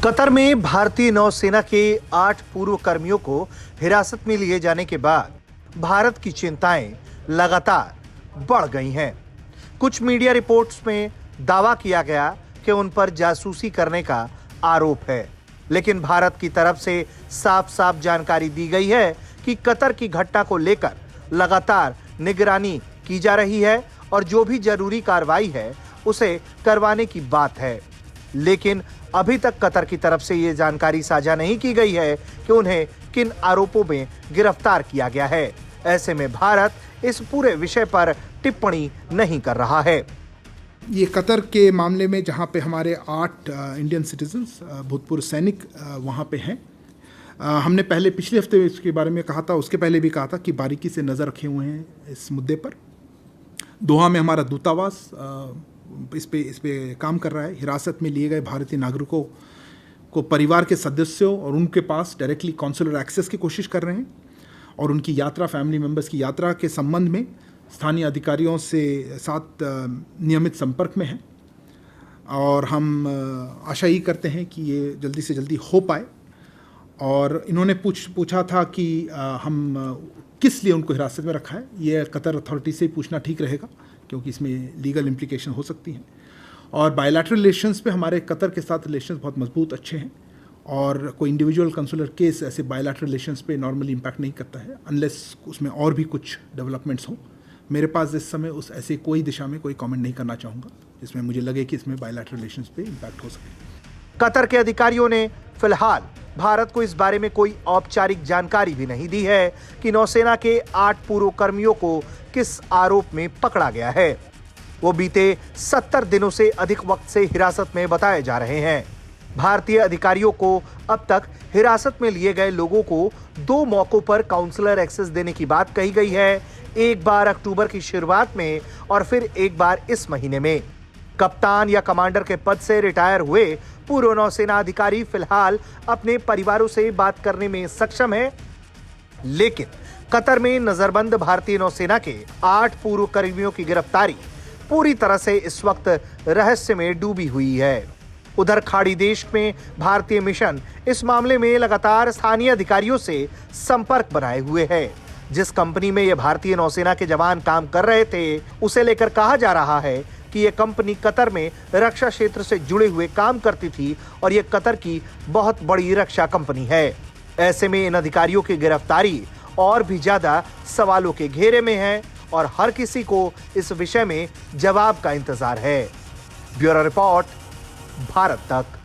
Qatar में भारतीय नौसेना के 8 पूर्व कर्मियों को हिरासत में लिए जाने के बाद भारत की चिंताएं लगातार बढ़ गई हैं। कुछ मीडिया रिपोर्ट्स में दावा किया गया कि उन पर जासूसी करने का आरोप है, लेकिन भारत की तरफ से साफ साफ जानकारी दी गई है कि कतर की घटना को लेकर लगातार निगरानी की जा रही है और जो भी जरूरी कार्रवाई है उसे करवाने की बात है। लेकिन अभी तक कतर की तरफ से ये जानकारी साझा नहीं की गई है कि उन्हें किन आरोपों में गिरफ्तार किया गया है। ऐसे में भारत इस पूरे विषय पर टिप्पणी नहीं कर रहा है। ये कतर के मामले में जहाँ पे हमारे 8 इंडियन सिटीजन्स भूतपूर्व सैनिक वहाँ पे हैं, हमने पहले पिछले हफ्ते इसके बारे में कहा था, उसके पहले भी कहा था कि बारीकी से नज़र रखे हुए हैं इस मुद्दे पर। दोहा में हमारा दूतावास इस पे काम कर रहा है। हिरासत में लिए गए भारतीय नागरिकों को परिवार के सदस्यों और उनके पास डायरेक्टली कॉन्सुलर एक्सेस की कोशिश कर रहे हैं और उनकी यात्रा, फैमिली मेम्बर्स की यात्रा के संबंध में स्थानीय अधिकारियों से साथ नियमित संपर्क में हैं और हम आशा ही करते हैं कि ये जल्दी से जल्दी हो पाए। और इन्होंने पूछा था कि हम किस लिए उनको हिरासत में रखा है। ये कतर अथॉरिटी से पूछना ठीक रहेगा क्योंकि इसमें लीगल इम्प्लीकेशन हो सकती हैं। और बायलैटरल रिलेशंस पे हमारे कतर के साथ रिलेशंस बहुत मजबूत अच्छे हैं और कोई इंडिविजुअल कंसुलर केस ऐसे बायलैटरल रिलेशंस पे नॉर्मली इम्पैक्ट नहीं करता है अनलेस उसमें और भी कुछ डेवलपमेंट्स हों। मेरे पास इस समय उस ऐसे कोई दिशा में कोई कमेंट नहीं करना चाहूँगा जिसमें मुझे लगे कि इसमें बायलैटरल रिलेशंस पे इम्पैक्ट हो सके। कतर के अधिकारियों ने फिलहाल भारत को इस बारे में कोई औपचारिक जानकारी भी नहीं दी है कि नौसेना के 8 पूर्व कर्मियों को किस आरोप में पकड़ा गया है। वो बीते 70 दिनों से अधिक वक्त से हिरासत में बताए जा रहे हैं। भारतीय अधिकारियों को अब तक हिरासत में लिए गए लोगों को 2 मौकों पर काउंसलर एक्सेस देने की बात कही गई है, एक बार अक्टूबर की शुरुआत में और फिर एक बार इस महीने में। कप्तान या कमांडर के पद से रिटायर हुए पूर्व नौसेना अधिकारी फिलहाल अपने परिवारों से बात करने में सक्षम है, लेकिन कतर में नजरबंद भारतीय नौसेना के 8 पूर्व कर्मियों की गिरफ्तारी पूरी तरह से इस वक्त रहस्य में डूबी हुई है। उधर खाड़ी देश में भारतीय मिशन इस मामले में लगातार स्थानीय अधिकारियों से संपर्क बनाए हुए है। जिस कंपनी में ये भारतीय नौसेना के जवान काम कर रहे थे, उसे लेकर कहा जा रहा है कि ये कंपनी कतर में रक्षा क्षेत्र से जुड़े हुए काम करती थी और ये कतर की बहुत बड़ी रक्षा कंपनी है। ऐसे में इन अधिकारियों की गिरफ्तारी और भी ज्यादा सवालों के घेरे में है और हर किसी को इस विषय में जवाब का इंतजार है। ब्यूरो रिपोर्ट, भारत तक।